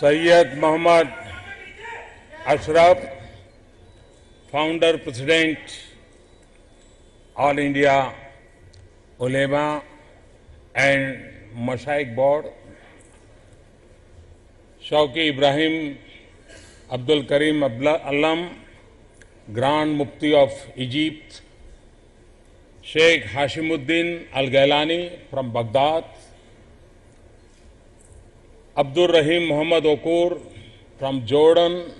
Sayyid Muhammad Ashraf, Founder President, All India Ulema and Mashaikh Board, Shauki Ibrahim Abdul Karim Alam, Grand Mufti of Egypt, Sheikh Hashimuddin Al-Gailani from Baghdad, Abdul Rahim Muhammad Okur from Jordan,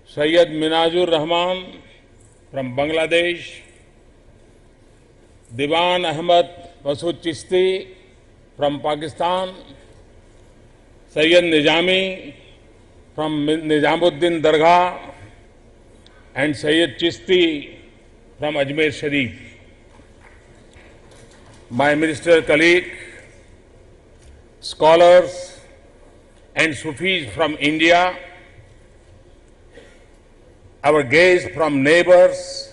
Sayyid Minajur Rahman from Bangladesh, Diwan Ahmad Masud Chishti from Pakistan, Sayyid Nizami from Nizamuddin Dargah, and Sayyid Chishti from Ajmer Sharif. My minister colleague, scholars and Sufis from India, our guests from neighbors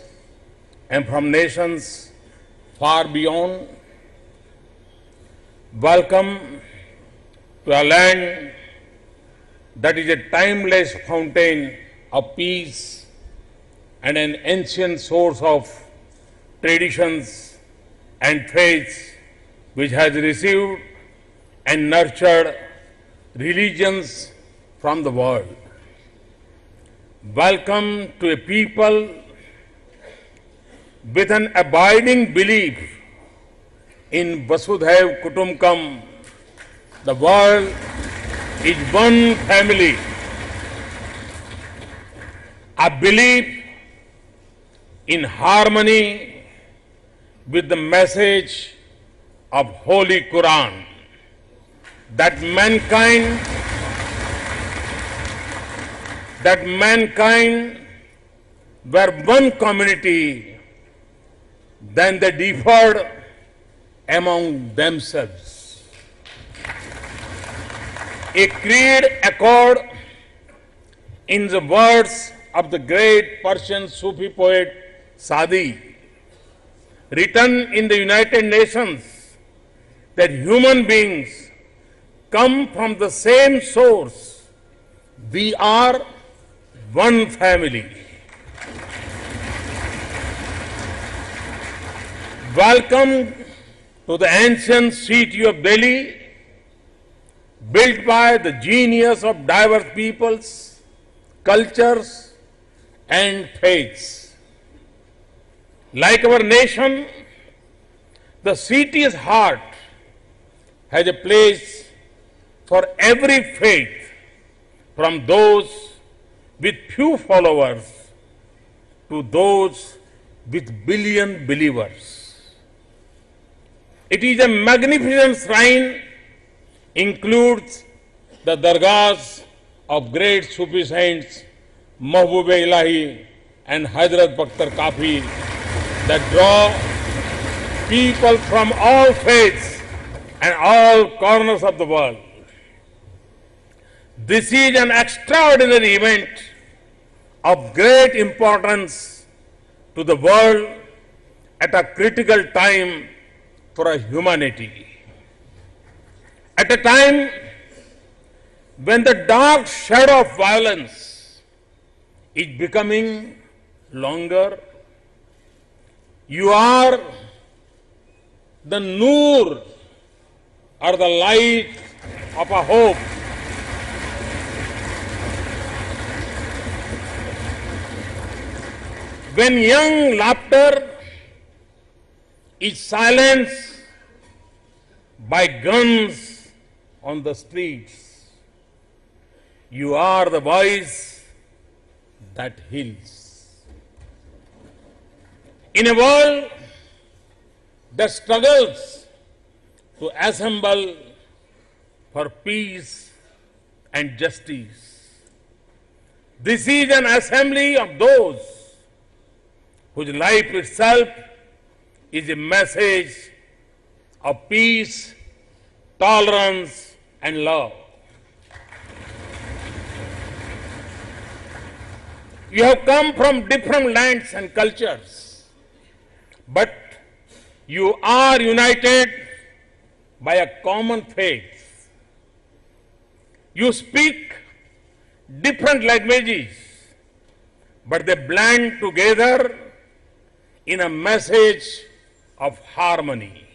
and from nations far beyond, welcome to a land that is a timeless fountain of peace and an ancient source of traditions and faiths which has received and nurtured religions from the world. Welcome to a people with an abiding belief in Vasudhaiv Kutumbakam. The world is one family. A belief in harmony with the message of Holy Quran, that mankind were one community, then they differed among themselves. A creed accord, in the words of the great Persian Sufi poet Sadi, written in the United Nations, that human beings come from the same source. We are one family. Welcome to the ancient city of Delhi, built by the genius of diverse peoples, cultures, and faiths. Like our nation, the city's heart has a place for every faith, from those with few followers to those with billion believers. It is a magnificent shrine, includes the dargahs of great Sufi saints Mahbub-e-Ilahi and Hazrat Bakhtar Kafi, that draw people from all faiths and all corners of the world. This is an extraordinary event of great importance to the world at a critical time for humanity. At a time when the dark shadow of violence is becoming longer, you are the noor, or the light of a hope. When young laughter is silenced by guns on the streets, you are the voice that heals. In a world that struggles to assemble for peace and justice, this is an assembly of those whose life itself is a message of peace, tolerance, and love. You have come from different lands and cultures, but you are united by a common faith. You speak different languages, but they blend together in a message of harmony.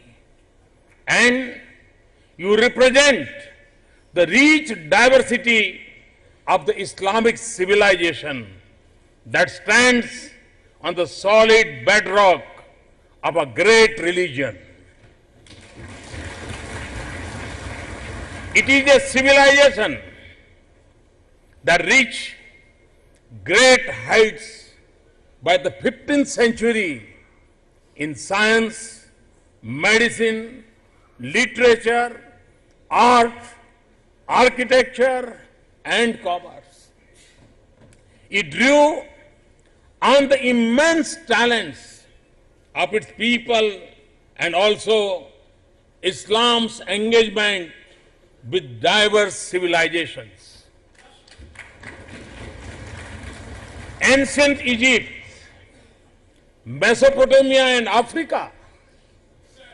And you represent the rich diversity of the Islamic civilization that stands on the solid bedrock of a great religion. It is a civilization that reached great heights by the 15th century in science, medicine, literature, art, architecture, and commerce. It drew on the immense talents of its people and also Islam's engagement with diverse civilizations. Ancient Egypt, Mesopotamia and Africa,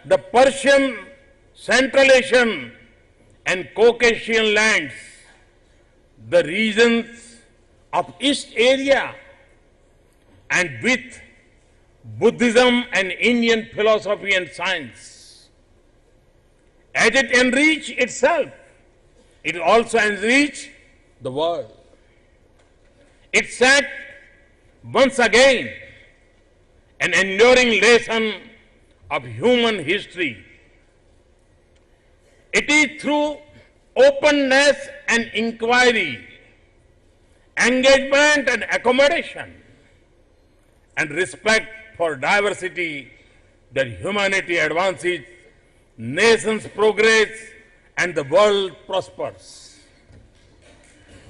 the Persian, Central Asian and Caucasian lands, the regions of East Asia, and with Buddhism and Indian philosophy and science. As it enriched itself, it also enriched the world. It set once again an enduring lesson of human history. It is through openness and inquiry, engagement and accommodation, and respect for diversity that humanity advances, nations progress, and the world prospers.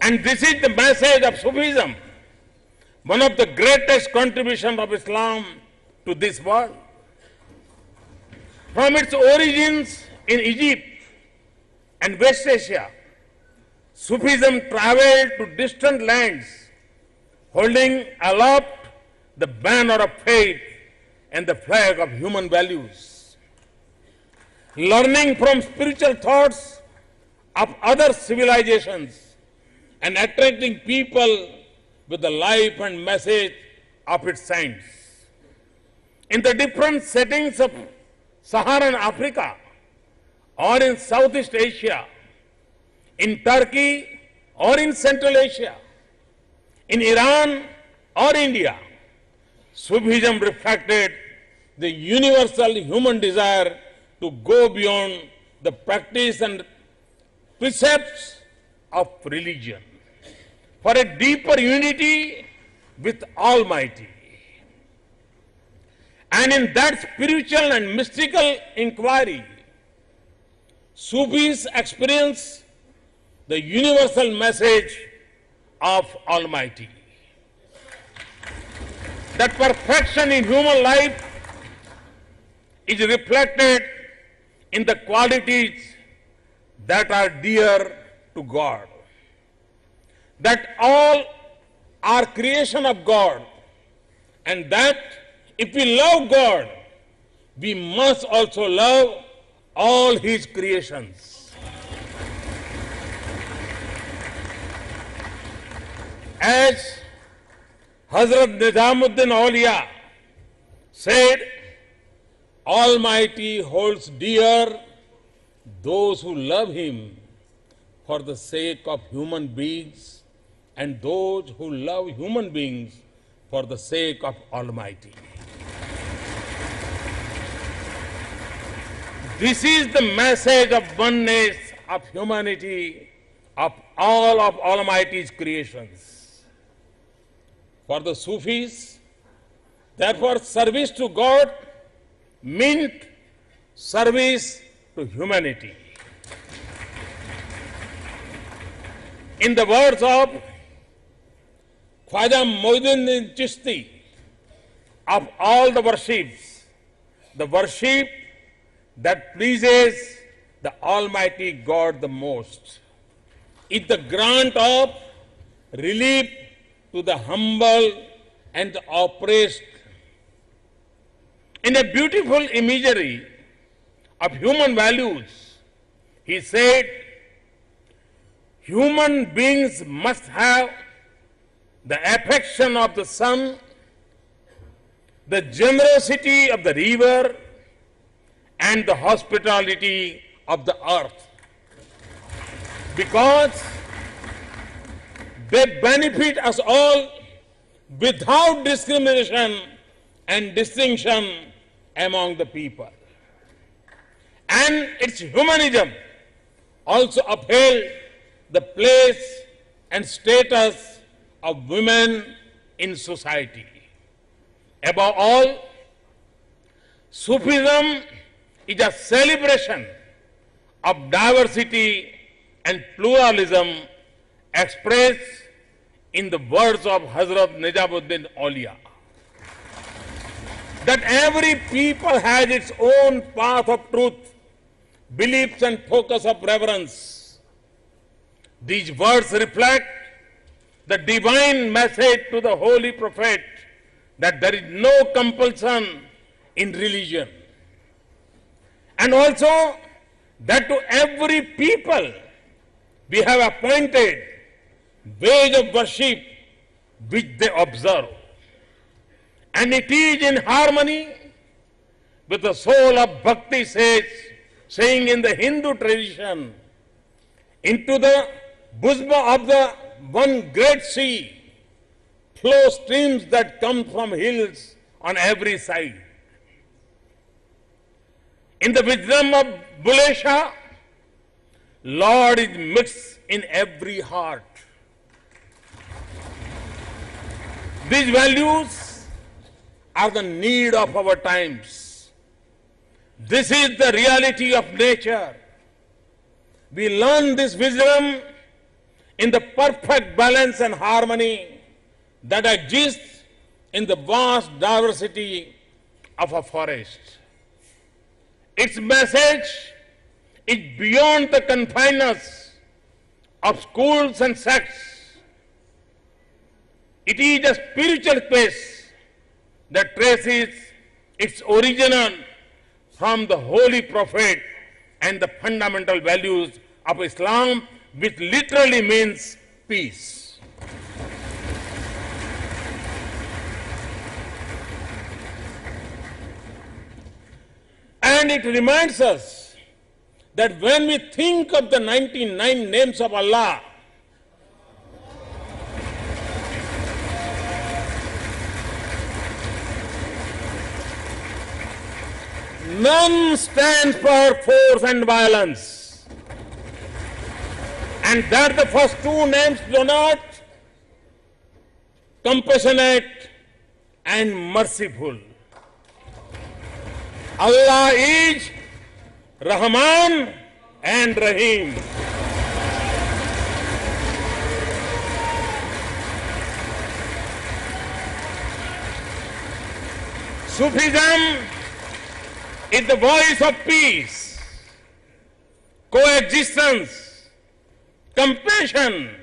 And this is the message of Sufism, one of the greatest contributions of Islam to this world. From its origins in Egypt and West Asia, Sufism traveled to distant lands, holding aloft the banner of faith and the flag of human values. Learning from spiritual thoughts of other civilizations and attracting people with the life and message of its saints. In the different settings of Saharan Africa or in Southeast Asia, in Turkey or in Central Asia, in Iran or India, Sufism reflected the universal human desire to go beyond the practice and precepts of religion for a deeper unity with Almighty. And in that spiritual and mystical inquiry, Sufis experience the universal message of Almighty. That perfection in human life is reflected in the qualities that are dear to God. That all are creation of God, and that if we love God, we must also love all His creations. As Hazrat Nizamuddin Auliya said, Almighty holds dear those who love Him for the sake of human beings and those who love human beings for the sake of Almighty. This is the message of oneness of humanity of all of Almighty's creations. For the Sufis, therefore, service to God meant service to humanity. In the words of Khwaja Moinuddin Chishti, of all the worships, the worship that pleases the Almighty God the most is the grant of relief to the humble and the oppressed. In a beautiful imagery of human values, he said, human beings must have the affection of the sun, the generosity of the river, and the hospitality of the earth, because they benefit us all without discrimination and distinction among the people. And its humanism also upheld the place and status of women in society. Above all, Sufism is a celebration of diversity and pluralism expressed in the words of Hazrat Nijamuddin Aulia, that every people has its own path of truth, beliefs and focus of reverence. These words reflect the divine message to the Holy Prophet that there is no compulsion in religion, and also that to every people we have appointed ways of worship which they observe. And it is in harmony with the soul of Bhakti, saying in the Hindu tradition, into the bosom of the one great sea flow streams that come from hills on every side. In the wisdom of Bulesha, Lord is mixed in every heart. These values are the need of our times. This is the reality of nature. We learn this wisdom in the perfect balance and harmony that exists in the vast diversity of a forest. Its message is beyond the confines of schools and sects. It is a spiritual quest that traces its origin from the Holy Prophet and the fundamental values of Islam, which literally means peace. And it reminds us that when we think of the 99 names of Allah, none stands for force and violence. And that the first two names denote compassionate and merciful. Allah is Rahman and Rahim. Sufism is the voice of peace, coexistence, compassion,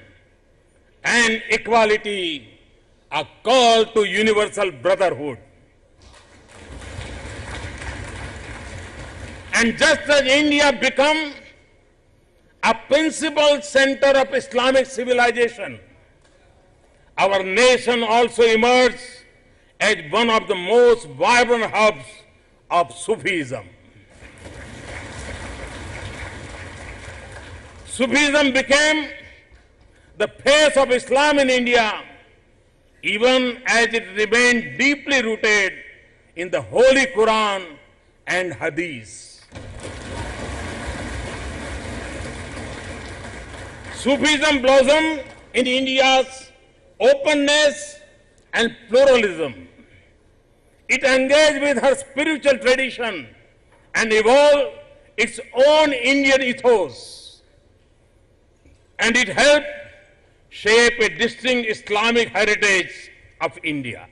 and equality, a call to universal brotherhood. And just as India became a principal center of Islamic civilization, our nation also emerged as one of the most vibrant hubs of Sufism. Sufism became the face of Islam in India, even as it remained deeply rooted in the Holy Quran and Hadith. Sufism blossomed in India's openness and pluralism. It engaged with her spiritual tradition and evolved its own Indian ethos. And it helped shape a distinct Islamic heritage of India.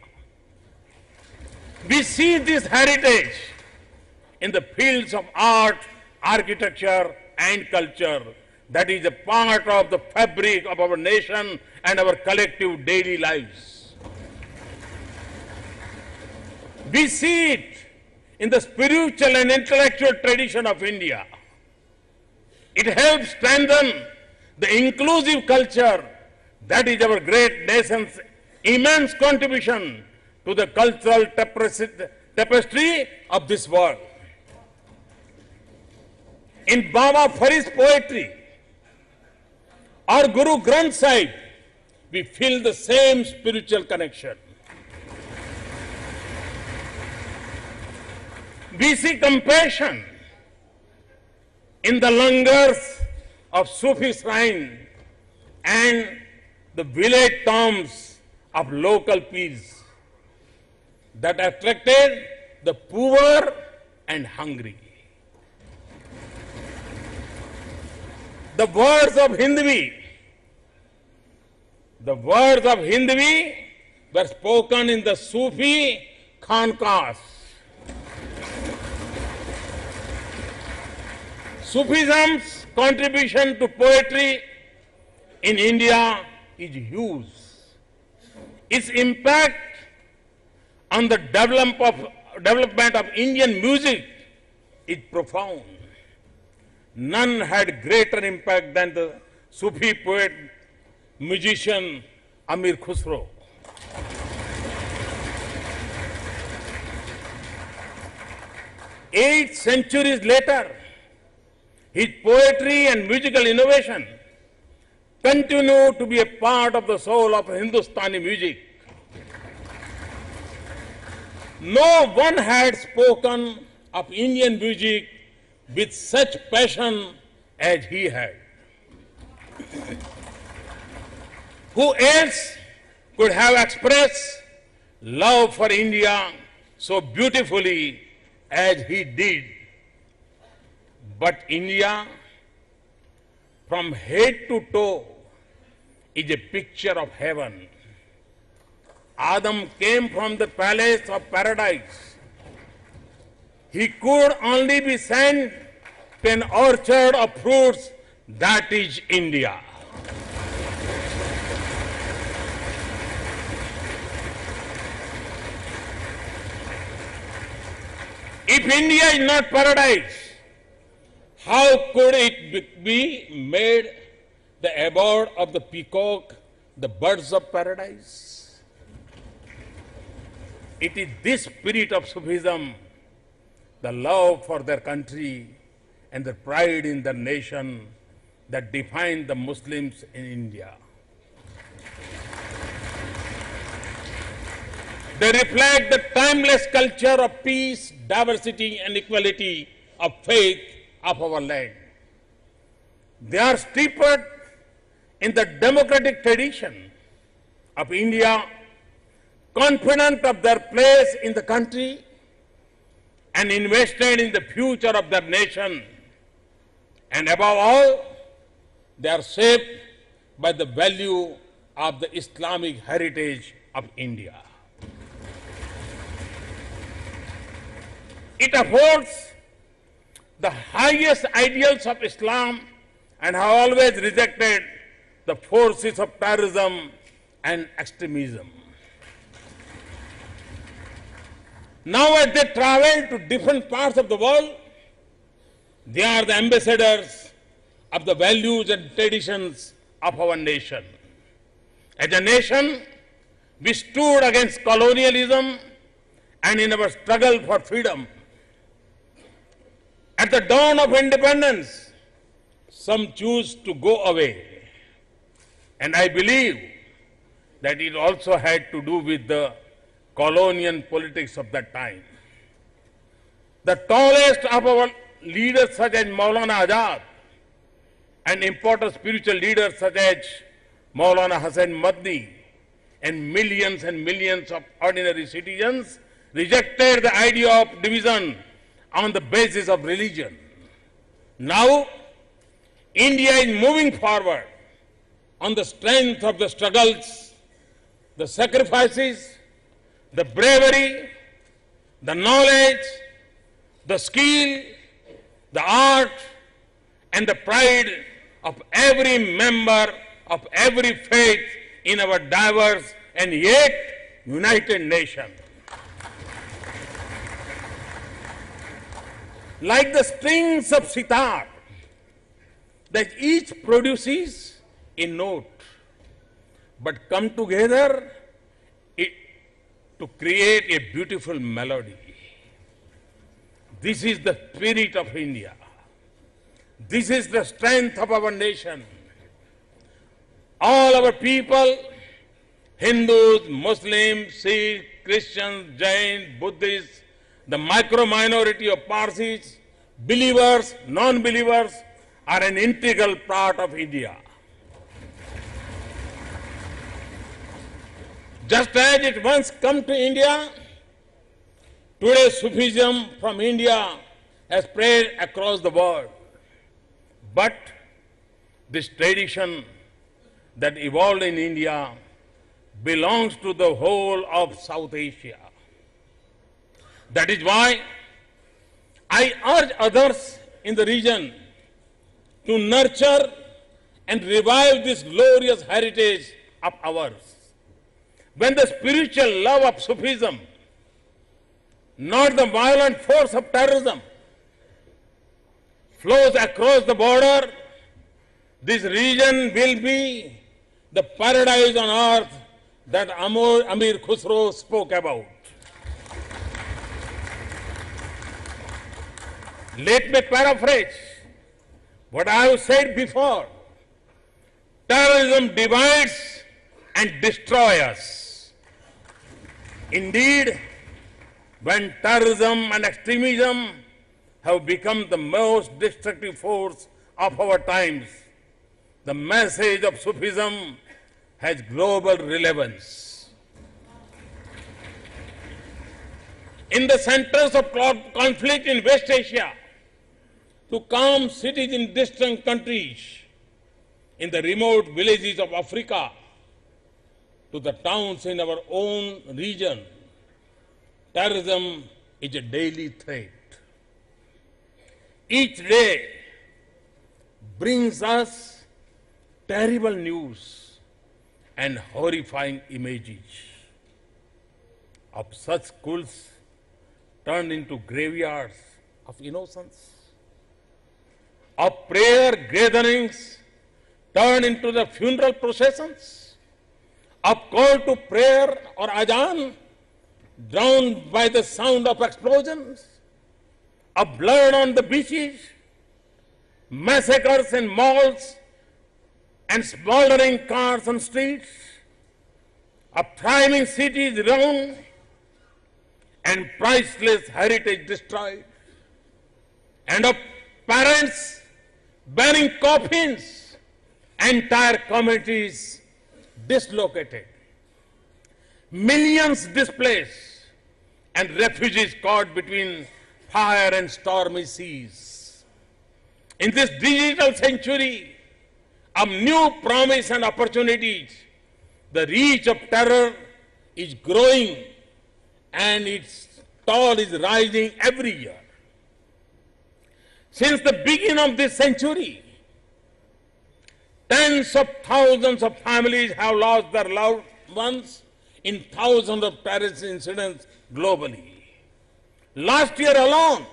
We see this heritage in the fields of art, architecture, and culture that is a part of the fabric of our nation and our collective daily lives. We see it in the spiritual and intellectual tradition of India. It helps strengthen the inclusive culture that is our great nation's immense contribution to the cultural tapestry of this world. In Baba Farid's poetry or Guru Granth Sahib, we feel the same spiritual connection. We see compassion in the langars of Sufi shrine and the village tombs of local peace that attracted the poor and hungry. The words of Hindvi were spoken in the Sufi khanqahs. Sufism's contribution to poetry in India is huge. Its impact on the development of Indian music is profound. None had greater impact than the Sufi poet, musician Amir Khusro. 8 centuries later, his poetry and musical innovation continue to be a part of the soul of Hindustani music. No one had spoken of Indian music with such passion as he had. Who else could have expressed love for India so beautifully as he did? But India, from head to toe, is a picture of heaven. Adam came from the palace of paradise. He could only be sent to an orchard of fruits, that is India. If India is not paradise, how could it be made the abode of the peacock, the birds of paradise? It is this spirit of Sufism, the love for their country and the pride in their nation, that define the Muslims in India. They reflect the timeless culture of peace, diversity, and equality of faith of our land. They are steeped in the democratic tradition of India, confident of their place in the country and invested in the future of their nation. And above all, they are shaped by the value of the Islamic heritage of India. It affords the highest ideals of Islam and have always rejected the forces of terrorism and extremism. Now as they travel to different parts of the world, they are the ambassadors of the values and traditions of our nation. As a nation, we stood against colonialism and in our struggle for freedom. At the dawn of independence, some choose to go away. And I believe that it also had to do with the colonial politics of that time. The tallest of our leaders such as Maulana Azad and important spiritual leaders such as Maulana Hasan Madni and millions of ordinary citizens rejected the idea of division on the basis of religion. Now, India is moving forward on the strength of the struggles, the sacrifices, the bravery, the knowledge, the skill, the art, and the pride of every member of every faith in our diverse and yet united nation. Like the strings of sitar that each produces in note, but come together to create a beautiful melody. This is the spirit of India. This is the strength of our nation. All our people, Hindus, Muslims, Sikhs, Christians, Jains, Buddhists, the micro-minority of Parsis, believers, non-believers, are an integral part of India. Just as it once came to India, today Sufism from India has spread across the world. But this tradition that evolved in India belongs to the whole of South Asia. That is why I urge others in the region to nurture and revive this glorious heritage of ours. When the spiritual love of Sufism, not the violent force of terrorism, flows across the border, this region will be the paradise on earth that Amir Khusro spoke about. Let me paraphrase what I have said before. Terrorism divides and destroys us. Indeed, when terrorism and extremism have become the most destructive force of our times, the message of Sufism has global relevance. In the centers of conflict in West Asia, to calm cities in distant countries, in the remote villages of Africa, to the towns in our own region, terrorism is a daily threat. Each day brings us terrible news and horrifying images of such schools turned into graveyards of innocence, of prayer gatherings turned into the funeral processions, of call to prayer or adhan drowned by the sound of explosions, of blood on the beaches, massacres in malls and smoldering cars on streets, of thriving cities ruined and priceless heritage destroyed, and of parents bearing coffins, entire communities dislocated, millions displaced, and refugees caught between fire and stormy seas. In this digital century of new promise and opportunities, the reach of terror is growing and its toll is rising every year. Since the beginning of this century, tens of thousands of families have lost their loved ones in thousands of terrorist incidents globally. Last year alone,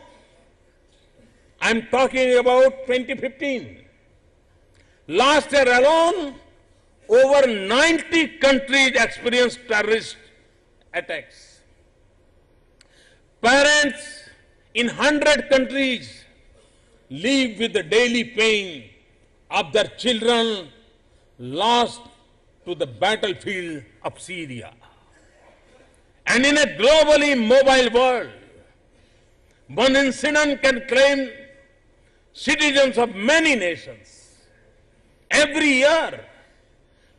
I'm talking about 2015. Last year alone, over 90 countries experienced terrorist attacks. Parents in 100 countries live with the daily pain of their children lost to the battlefield of Syria. And in a globally mobile world, one incident can claim citizens of many nations. Every year,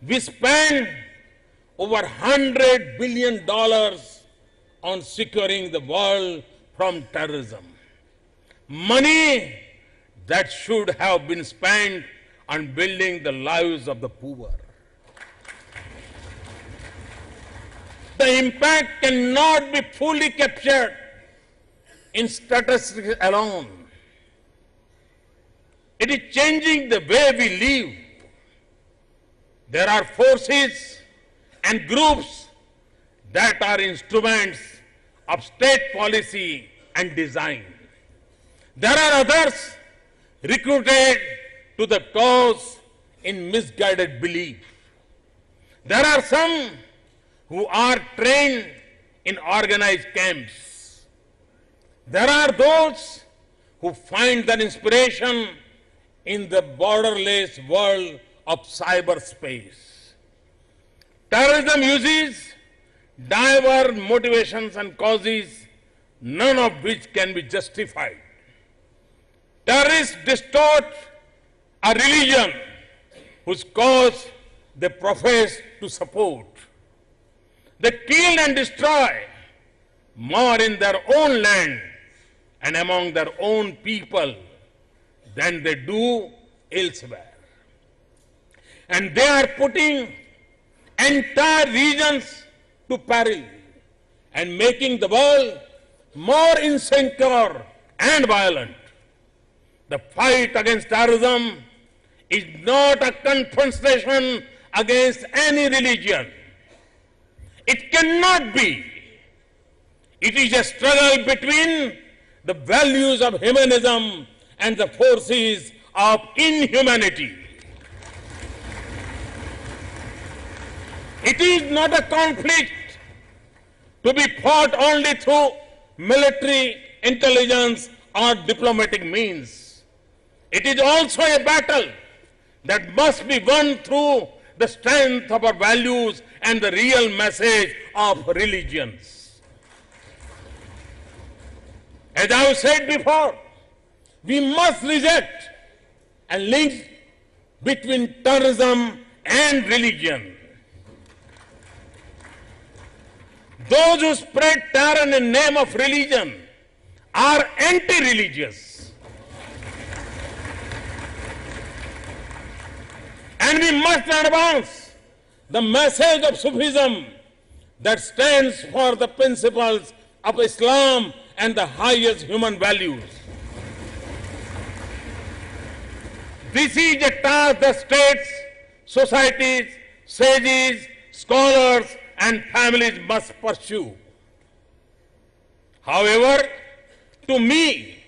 we spend over $100 billion on securing the world from terrorism. Money that should have been spent on building the lives of the poor. The impact cannot be fully captured in statistics alone. It is changing the way we live. There are forces and groups that are instruments of state policy and design. There are others recruited to the cause in misguided belief. There are some who are trained in organized camps. There are those who find their inspiration in the borderless world of cyberspace. Terrorism uses diverse motivations and causes, none of which can be justified. Terrorists distort a religion whose cause they profess to support. They kill and destroy more in their own land and among their own people than they do elsewhere. And they are putting entire regions to peril and making the world more insecure and violent. The fight against terrorism is not a confrontation against any religion. It cannot be. It is a struggle between the values of humanism and the forces of inhumanity. It is not a conflict to be fought only through military intelligence or diplomatic means. It is also a battle that must be won through the strength of our values and the real message of religions. As I have said before, we must reject a link between terrorism and religion. Those who spread terror in the name of religion are anti-religious. And we must advance the message of Sufism that stands for the principles of Islam and the highest human values. This is a task that states, societies, sages, scholars, and families must pursue. However, to me,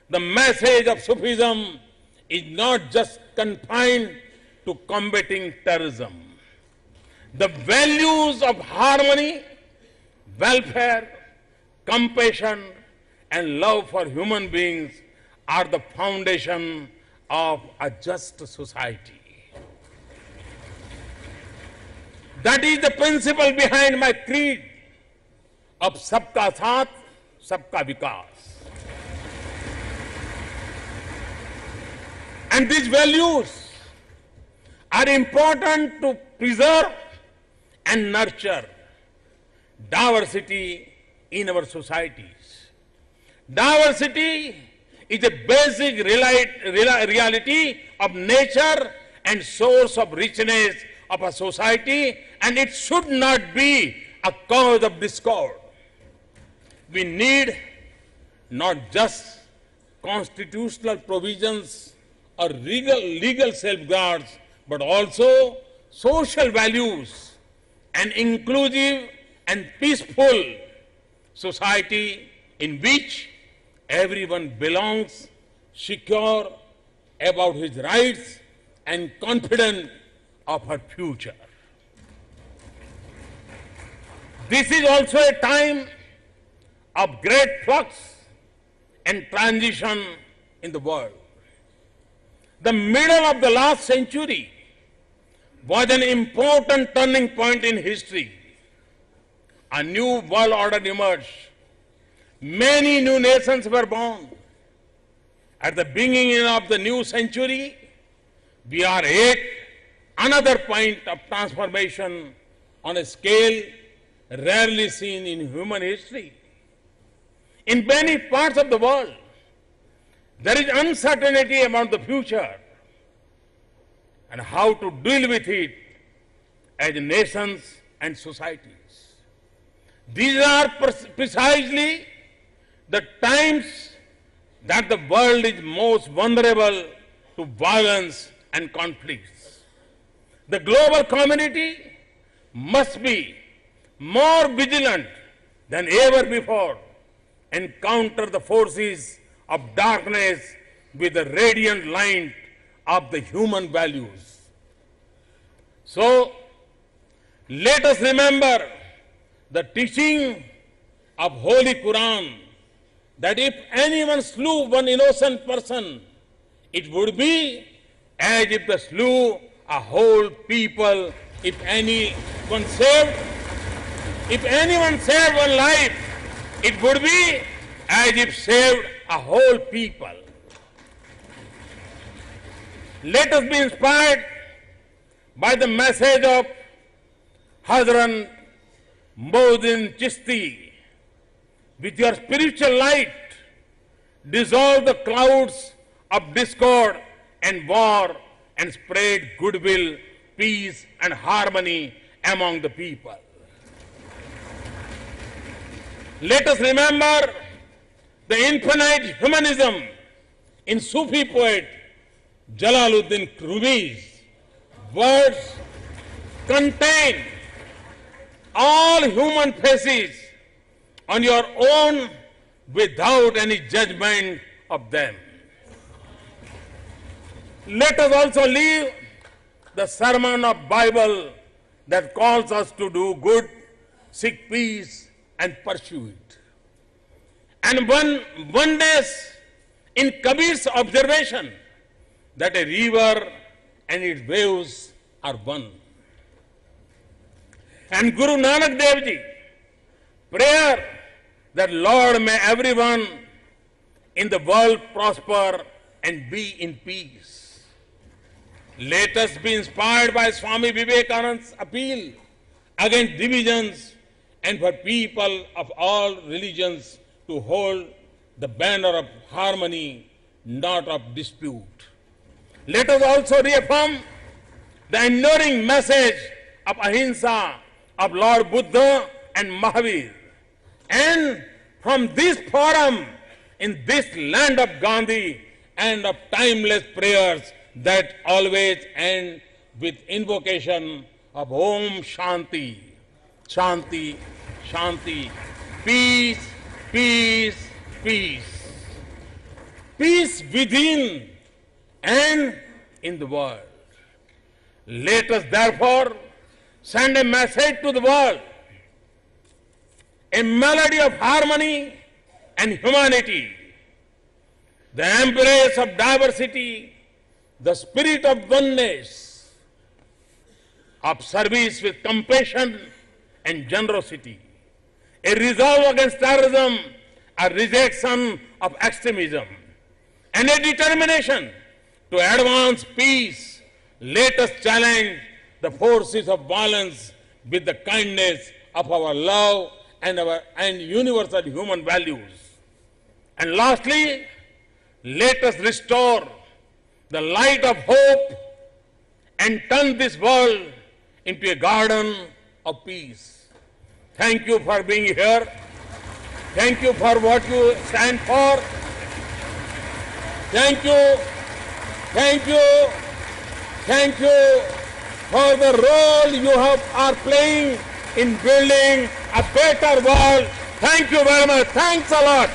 the message of Sufism is not just confined to combating terrorism. The values of harmony, welfare, compassion, and love for human beings are the foundation of a just society. That is the principle behind my creed of Sabka Saath, Sabka Vikas. And these values are important to preserve and nurture diversity in our societies. Diversity is a basic reality of nature and source of richness of a society, and it should not be a cause of discord. We need not just constitutional provisions or legal safeguards, but also social values, an inclusive and peaceful society in which everyone belongs, secure about his rights and confident of her future. This is also a time of great flux and transition in the world. The middle of the last century was an important turning point in history. A new world order emerged. Many new nations were born. At the beginning of the new century, we are at another point of transformation on a scale rarely seen in human history. In many parts of the world, there is uncertainty about the future and how to deal with it as nations and societies. These are precisely the times that the world is most vulnerable to violence and conflicts. The global community must be more vigilant than ever before and counter the forces of darkness with the radiant light of the human values. So, let us remember the teaching of Holy Quran that if anyone slew one innocent person, it would be as if they slew a whole people. If anyone saved one life, it would be as if saved a whole people. Let us be inspired by the message of Hazrat Muhyiddin Chishti. With your spiritual light, dissolve the clouds of discord and war and spread goodwill, peace and harmony among the people. Let us remember the infinite humanism in Sufi poet Jalaluddin Rumi's words contain all human faces on your own without any judgment of them. Let us also leave the sermon of Bible that calls us to do good, seek peace and pursue it. And one day in Kabir's observation that a river and its waves are one. And Guru Nanak Dev Ji, prayer that Lord may everyone in the world prosper and be in peace. Let us be inspired by Swami Vivekananda's appeal against divisions and for people of all religions to hold the banner of harmony, not of dispute. Let us also reaffirm the enduring message of Ahimsa of Lord Buddha and Mahavir. And from this forum, in this land of Gandhi and of timeless prayers that always end with invocation of Om Shanti, Shanti, Shanti, peace, peace, peace. Peace within and in the world. Let us therefore send a message to the world, a melody of harmony and humanity, the embrace of diversity, the spirit of oneness, of service with compassion and generosity, a resolve against terrorism, a rejection of extremism, and a determination to advance peace. Let us challenge the forces of violence with the kindness of our love and universal human values. And lastly, let us restore the light of hope and turn this world into a garden of peace. Thank you for being here. Thank you for what you stand for. Thank you. Thank you. Thank you for the role you are playing in building a better world. Thank you very much. Thanks a lot.